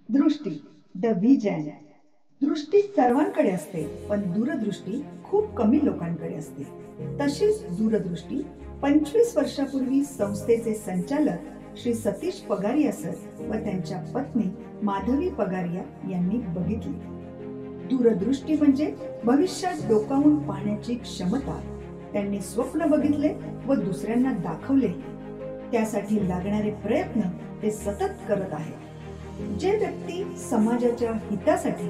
दृष्टी, the vision. दृष्टी सर्वांकडे असते, पण दूरदृष्टी खूप कमी लोकांकडे असते. तशीच दूरदृष्टी 25 वर्षापूर्वी संस्थेचे संचालक श्री सतीश पगारिया सर व त्यांच्या पत्नी माधवी पगारिया यांनी बघितली. दूरदृष्टी म्हणजे भविष्यात डोकावून पाहण्याची क्षमता. त्यांनी स्वप्न बघितले व दुसऱ्यांना दाखवले. त्यासाठी लागणारे प्रयत्न ते सतत करत आहेत. जे व्यक्ती समाजाच्या हितासाठी,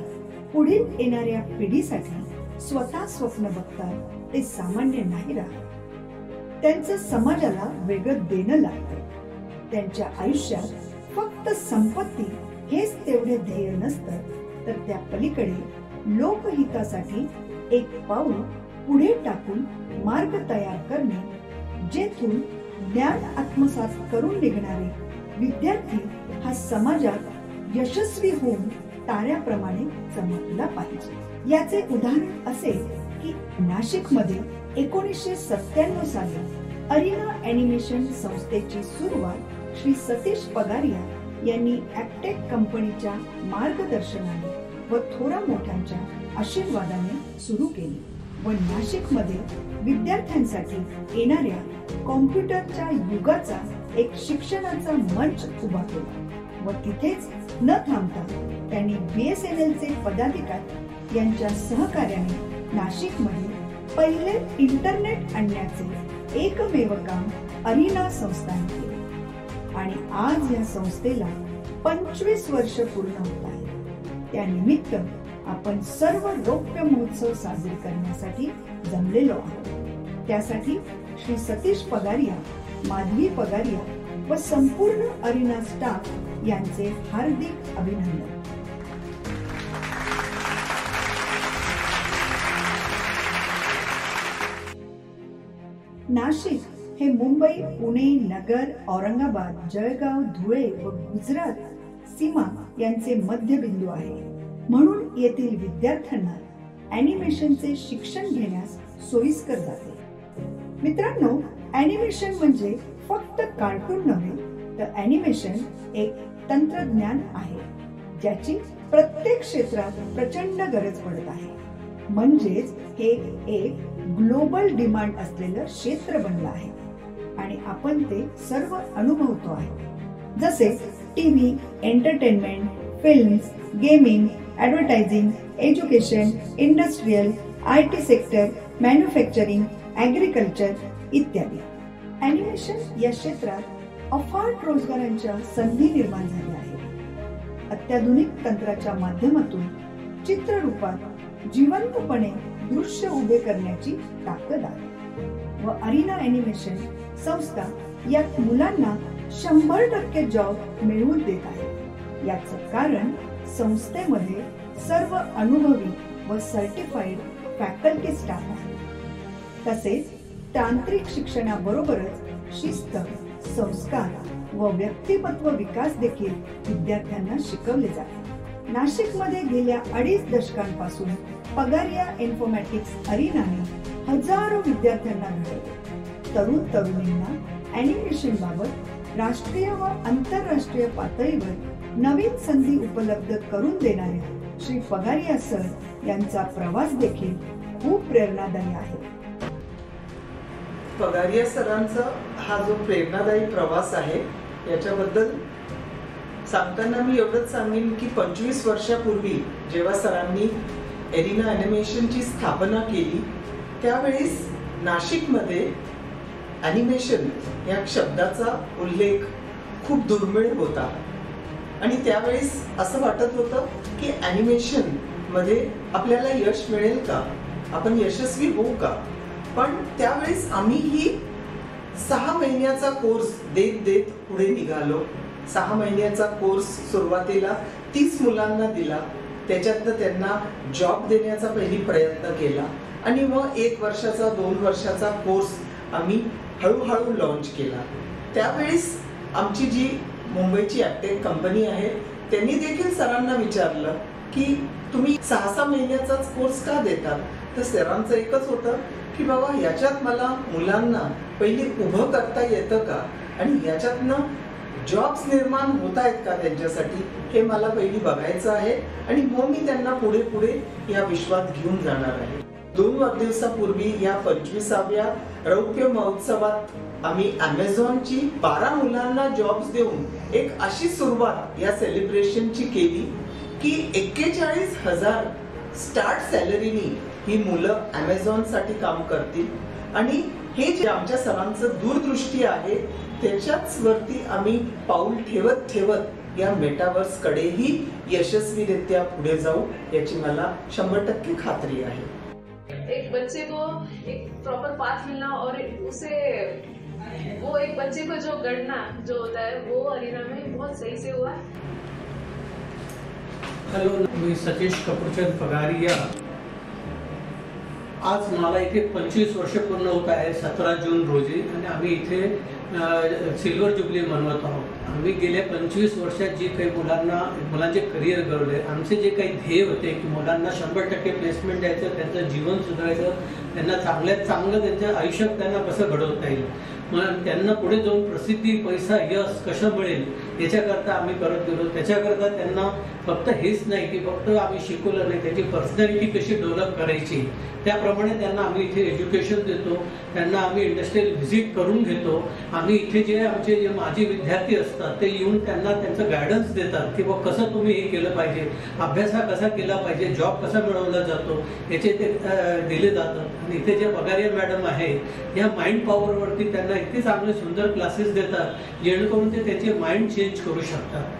पुढील येणाऱ्या पिढीसाठी स्वतः स्वप्न बघतात ते सामान्य नाही राहत. त्यांचं समाजाला वेगळं देणं लागतं. त्यांच्या आयुष्यात फक्त संपत्ती हेच तेवढे ध्येय नसतं, तर त्या पलीकडे लोकहितासाठी एक पाऊल पुढे टाकून मार्ग तयार करणे, जेथून ज्ञान आत्मसात करून निघणारे विद्यार्थी हा समाजात यशस्वी होऊन ताऱ्याप्रमाणे चमकला पाहिजे. याचे उदाहरण असे की नाशिकमध्ये 1997 साली अरिना ॲनिमेशन संस्थेची सुरुवात श्री सतीश पगारिया यांनी ॲक्टेक कंपनीच्या मार्गदर्शनाने व थोरा मोठ्यांच्या आशीर्वादाने सुरू केली व नाशिकमध्ये विद्यार्थ्यांसाठी येणाऱ्या कॉम्प्युटरच्या युगाचा एक शिक्षणाचा मंच उभा केला व तिथेच न थांबता त्यांनी BSNL चे पदाधिकारी यांच्या सहकार्याने नाशिकमध्ये पहिले इंटरनेट आणण्याचे एकमेव काम अरिना संस्थाने केले आणि आज या संस्थेला 25 वर्ष पूर्ण होत आहेत. त्यानिमित्त आपण सर्व रौप्य महोत्सव साजरे करण्यासाठी जमलेलो आहोत. त्यासाठी श्री सतीश पगारिया, माधवी पगारिया व संपूर्ण अरिना स्टाफ यांचे हार्दिक अभिनंदन. नाशिक हे मुंबई, पुणे, नगर, औरंगाबाद, जळगाव, धुळे व गुजरात सीमा यांचे मध्यबिंदू आहे. म्हणून येथील विद्यार्थ्यांना ॲनिमेशनचे शिक्षण घेण्यास सोयीस्कर जाते. मित्रांनो, ॲनिमेशन म्हणजे फक्त कार्टून नव्हे, तर ॲनिमेशन एक तंत्रज्ञान आहे ज्याची प्रत्येक क्षेत्रात प्रचंड गरज पडत आहे. म्हणजेच हे एक ग्लोबल डिमांड असलेलं क्षेत्र बनलं आहे आणि आपण ते सर्व अनुभवतो आहे. जसे TV, entertainment, films, gaming, advertising, education, industrial, IT sector, manufacturing, agriculture इत्यादी. ॲनिमेशन या क्षेत्रात अफाट रोजगारांच्या संधी निर्माण झाल्या आहेत. अत्याधुनिक तंत्राच्या माध्यमातून चित्ररूपात जिवंतपणे दृश्य उभे करण्याची ताकद आहे व अरिना ॲनिमेशन संस्था यात मुलांना 100% जॉब मिळवून देत आहे. याचं कारण संस्थेमध्ये सर्व अनुभवी व सर्टिफाईड फॅकल्टी स्टाफ आहे. तसेच तांत्रिक शिक्षणाबरोबरच शिस्त, संस्कार व व्यक्तिमत्व विकास देखील विद्यार्थ्यांना शिकवले जाते. नाशिकमध्ये गेल्या 2.5 दशकांपासून पगारिया इन्फॉर्मॅटिक्स अरिनाने हजारो विद्यार्थ्यांना घडवले. तरुण तरुणींना ॲनिमेशन बाबत राष्ट्रीय व आंतरराष्ट्रीय पातळीवर नवीन संधी उपलब्ध करून देणाऱ्या श्री पगारिया सर यांचा प्रवास देखील खूप प्रेरणादायी आहे. पगारिया सरांचा हा जो प्रेरणादायी प्रवास आहे याच्याबद्दल सांगताना मी एवढंच सांगेन की 25 वर्षापूर्वी जेव्हा सरांनी अरिना ॲनिमेशनची स्थापना केली त्यावेळेस नाशिकमध्ये ॲनिमेशन या शब्दाचा उल्लेख खूप दुर्मिळ होता आणि त्यावेळेस असं वाटत होतं की ॲनिमेशनमध्ये आपल्याला यश मिळेल का, आपण यशस्वी होऊ का. पण त्यावेळेस आम्हीही 6 महिन्याचा कोर्स देत देत पुढे निघालो. 6 महिन्याचा कोर्स सुरुवातीला 30 मुलांना दिला. त्याच्यातनं त्यांना जॉब देण्याचा पहिली प्रयत्न केला आणि मग 1 वर्षाचा 2 वर्षाचा कोर्स आम्ही हळूहळू लॉन्च केला. त्यावेळेस आमची जी मुंबईची ॲक्टेक कंपनी आहे त्यांनी देखील सरांना विचारलं की तुम्ही 6-6 महिन्याचाच कोर्स का देतात. तर सरांचं एकच होतं की बाबा याच्यात मला मुलांना पहिली उभं करता येतं का आणि याच्यातनं जॉब्स निर्माण होत आहेत का त्यांच्यासाठी हे मला पहिली बघायचं आहे आणि मग मी त्यांना पुढे पुढे या विश्वात घेऊन जाणार आहे. 2 वाढदिवसापूर्वी या 25व्या रौप्य महोत्सवात आम्ही Amazonची 12 मुलांना जॉब्स देऊन एक अशी सुरुवात या सेलिब्रेशनची केली की 41,000 स्टार्ट सॅलरीनी ही मुलं Amazonसाठी काम करतील आणि हे जे आमच्या सर्वांचं दूरदृष्टी आहे त्याच्याच वरती आम्ही पाऊल ठेवत ठेवत या मेटावर्स कडेही यशस्वीरित्या पुढे जाऊ याची मला 100% खात्री आहे. एक बच्चे को एक प्रॉपर पाथ मिलना और उसे वो एक बच्चे को जो गढ़ना जो होता है वो अरीना में बहुत सही से हुआ. हॅलो, मी सतीश कपूरचंद पगारिया. आज मला इथे 25 वर्ष पूर्ण होत आहे 17 जून रोजी आणि आम्ही इथे सिल्वर जुबली मनवत आहोत. आम्ही गेल्या 25 वर्षात जी काही मुलांचे करिअर घडवले, आमचे जे काही ध्येय होते की मुलांना 100% प्लेसमेंट द्यायचं, त्यांचं जीवन सुधारायचं, त्यांना चांगल्यात चांगलं त्यांच्या आयुष्यात त्यांना कसं घडवता येईल, मग त्यांना पुढे जाऊन प्रसिद्धी, पैसा, यश कसं मिळेल याच्याकरता आम्ही करत गेलो. त्याच्याकरता त्यांना फक्त हेच नाही की फक्त आम्ही शिकवलं नाही, त्याची पर्सनॅलिटी कशी डेव्हलप करायची त्याप्रमाणे त्यांना आम्ही इथे एज्युकेशन देतो. त्यांना आम्ही इंडस्ट्रियल व्हिजिट करून घेतो. आम्ही इथे जे आमचे जे माजी विद्यार्थी असतात ते येऊन त्यांना त्यांचं गायडन्स देतात की बाबा कसं तुम्ही हे केलं पाहिजे, अभ्यास हा कसा केला पाहिजे, जॉब कसा मिळवला जातो याचे ते दिले जातात. आणि इथे जे पगारिया मॅडम आहे या माइंड पॉवरवरती त्यांना इतके चांगले सुंदर क्लासेस देतात जेणेकरून ते त्याचे माइंड चेंज करू शकतात.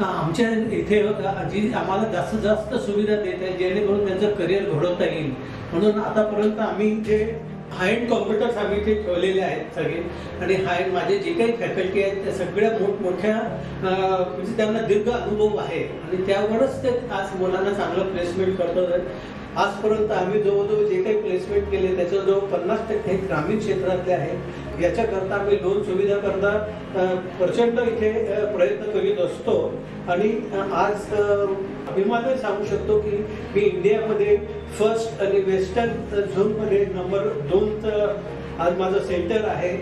आमच्या इथे जी आम्हाला जास्तीत जास्त सुविधा देत आहे जेणेकरून त्यांचं करिअर घडवता येईल. म्हणून आतापर्यंत आम्ही जे हाय एंड कॉम्प्युटर्स आम्ही इथे ठेवलेले आहेत सगळे आणि माझे जे काही फॅकल्टी आहेत त्या सगळ्या मोठमोठ्या म्हणजे त्यांना दीर्घ अनुभव आहे आणि त्यावरच ते आज मुलांना चांगलं प्लेसमेंट करतात. आजपर्यंत आम्ही जवळजवळ जे काही प्लेसमेंट केले त्याचं जवळ 50% ग्रामीण क्षेत्रातले आहेत. याच्याकरता आम्ही लोन सुविधा करता प्रचंड इथे प्रयत्न करीत असतो आणि आज अभिमानाने सांगू शकतो की मी इंडियामध्ये फर्स्ट आणि वेस्टर्न झोनमध्ये नंबर 2 आज माझं सेंटर आहे.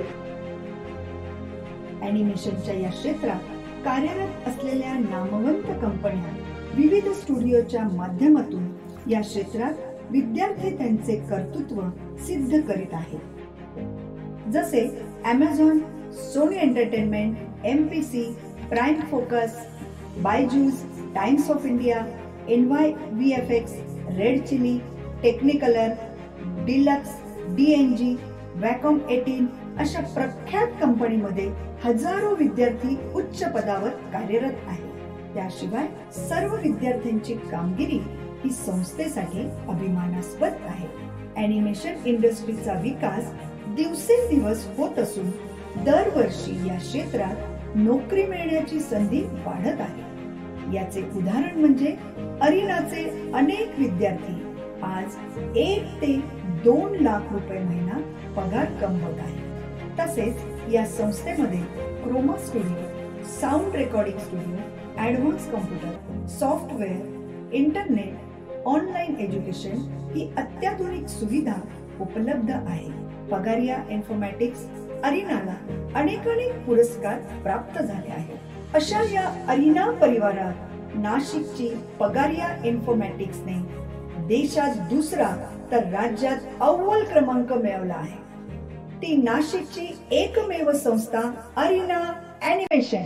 ॲनिमेशनच्या या क्षेत्रात कार्यरत असलेल्या नामवंत कंपन्या विविध स्टुडिओच्या माध्यमातून या क्षेत्रात विद्यार्थी त्यांचे कर्तृत्व सिद्ध करीत आहेत. जसे Amazon, Sony entertainment, MPC, prime focus, Byju's, Times of India, NYVFX, red chilli, technicolor, deluxe, DNG, Wacom 18 अशा प्रख्यात कंपनीमध्ये हजारो विद्यार्थी उच्च पदावर कार्यरत आहेत. त्याशिवाय सर्व विद्यार्थ्यांची कामगिरी ही संस्थेसाठी अभिमानास्पद आहे. ॲनिमेशन इंडस्ट्रीचा विकास दिवसेंदिवस होत असून दरवर्षी या क्षेत्रात नोकरी मिळण्याची संधी वाढत आहे. याचे उदाहरण म्हणजे अरीनाचे अनेक विद्यार्थी आज 1 ते 2 लाख रुपये महिना पगार कमवत आहेत. तसेच या संस्थेमध्ये chroma studio, sound recording studio, advance computer, software, internet, online education ही अत्याधुनिक सुविधा उपलब्ध आहे. पगारिया इन्फॉर्मॅटिक्स अरीनाला अनेक पुरस्कार प्राप्त झाले आहेत. अशा या अरीना परिवारात नाशिकची पगारिया इन्फॉर्मॅटिक्सने देशात दुसरा तर राज्यात अव्वल क्रमांक मिळवला आहे. ती नाशिकची एकमेव संस्था अरीना ॲनिमेशन.